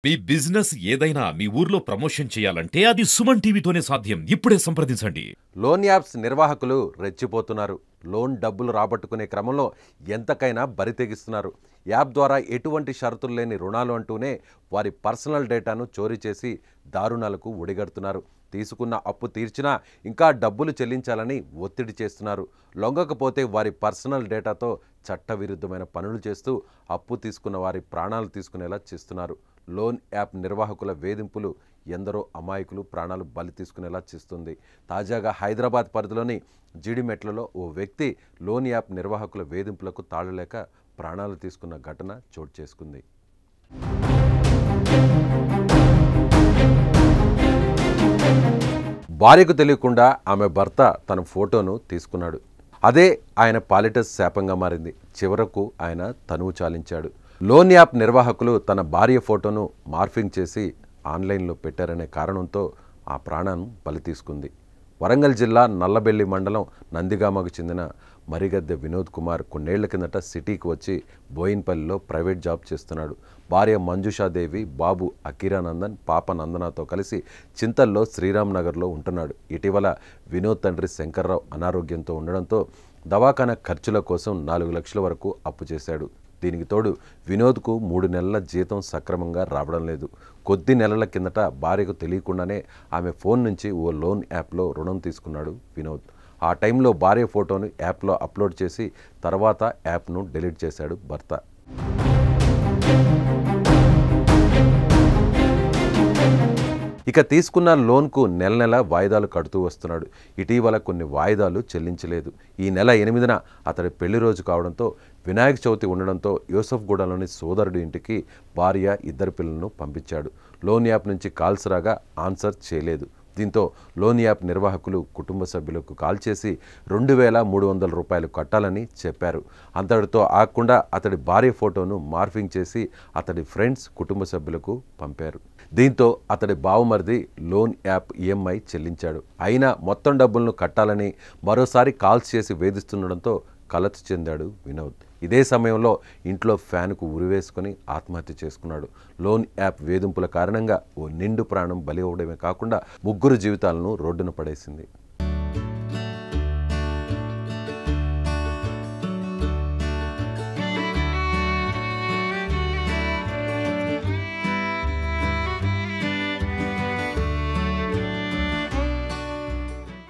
మీ business ఏదైనా మీ ఊర్లో promotion చేయాలంటే అది సుమన్ టీవీతోనే సాధ్యం. ఇప్పుడే సంప్రదించండి. లోన్ యాప్స్ నిర్వాహకులు రెచ్చిపోతున్నారు. లోన్ డబ్బులు రాబట్టుకునే క్రమంలో ఎంతకైనా బరితెగిస్తున్నారు. యాప్ ద్వారా ఎటువంటి షరతులు లేని రుణాలు అంటూనే వారి పర్సనల్ డేటాను చోరీ చేసి దారుణాలకు ఒడిగడుతున్నారు. తీసుకున్న అప్పు తీర్చినా ఇంకా డబ్బులు చెల్లించాలని ఒత్తిడి చేస్తున్నారు. లొంగకపోతే వారి పర్సనల్ డేటాతో చట్టవిరుద్ధమైన పనులు చేస్తూ అప్పు తీసుకున్న వారి ప్రాణాలు తీసుకునేలా చేస్తున్నారు. లోన్ యాప్ నిర్వాహకుల వేధింపులు ఎందరో అమాయకులు ప్రాణాలు బలి తీసుకునేలా చేస్తుంది. తాజాగా హైదరాబాద్ పరిధిలోని జీడిమెట్లలో ఓ వ్యక్తి లోన్ యాప్ నిర్వాహకుల వేధింపులకు తాళలేక ప్రాణాలు తీసుకున్న ఘటన చోటు చేసుకుంది. భార్యకు తెలియకుండా ఆమె భర్త తన ఫోటోను తీసుకున్నాడు. అదే ఆయన పాలిట శాపంగా మారింది. చివరకు ఆయన తనువు చాలించాడు. లోన్ యాప్ నిర్వాహకులు తన భార్య ఫోటోను మార్ఫింగ్ చేసి ఆన్లైన్లో పెట్టారనే కారణంతో ఆ ప్రాణాన్ని బలి తీసుకుంది. వరంగల్ జిల్లా నల్లబెల్లి మండలం నందిగామకు చెందిన మరిగద్దె వినోద్ కుమార్ కొన్నేళ్ల కిందట సిటీకి వచ్చి బోయిన్పల్లిలో ప్రైవేట్ జాబ్ చేస్తున్నాడు. భార్య మంజుషాదేవి, బాబు అకీరానందన్, పాప నందనతో కలిసి చింతల్లో శ్రీరామ్ నగర్లో ఉంటున్నాడు. ఇటీవల వినోద్ తండ్రి శంకర్రావు అనారోగ్యంతో ఉండడంతో దవాఖానా ఖర్చుల కోసం 4 లక్షల వరకు అప్పు చేశాడు. దీనికి తోడు వినోద్కు 3 నెలల జీతం సక్రమంగా రావడం లేదు. కొద్ది నెలల కిందట భార్యకు తెలియకుండానే ఆమె ఫోన్ నుంచి ఓ లోన్ యాప్లో రుణం తీసుకున్నాడు వినోద్. ఆ టైంలో భార్య ఫోటోను యాప్లో అప్లోడ్ చేసి తర్వాత యాప్ను డిలీట్ చేశాడు భర్త. ఇక తీసుకున్న లోన్కు నెల నెల వాయిదాలు కడుతూ వస్తున్నాడు. ఇటీవల కొన్ని వాయిదాలు చెల్లించలేదు. ఈ నెల 8న అతడి పెళ్లి రోజు కావడంతో వినాయక చవితి ఉండడంతో యూసఫ్గూడలోని సోదరుడి ఇంటికి భార్య, 2 పిల్లలను పంపించాడు. లోన్ యాప్ నుంచి కాల్స్ రాగా ఆన్సర్ చేయలేదు. దీంతో లోన్ యాప్ నిర్వాహకులు కుటుంబ సభ్యులకు కాల్ చేసి 2,300 రూపాయలు కట్టాలని చెప్పారు. అంతటితో ఆగకుండా అతడి భార్య ఫోటోను మార్ఫింగ్ చేసి అతడి ఫ్రెండ్స్, కుటుంబ సభ్యులకు పంపారు. దీంతో అతడి బావమరిది లోన్ యాప్ ఈఎంఐ చెల్లించాడు. అయినా మొత్తం డబ్బులను కట్టాలని మరోసారి కాల్స్ చేసి వేధిస్తుండడంతో కలత చెందాడు వినోద్. ఇదే సమయంలో ఇంట్లో ఫ్యాన్కు ఉరివేసుకొని ఆత్మహత్య చేసుకున్నాడు. లోన్ యాప్ వేధింపుల కారణంగా ఓ నిండు ప్రాణం బలి అవడమే కాకుండా 3 జీవితాలను రోడ్డున పడేసింది.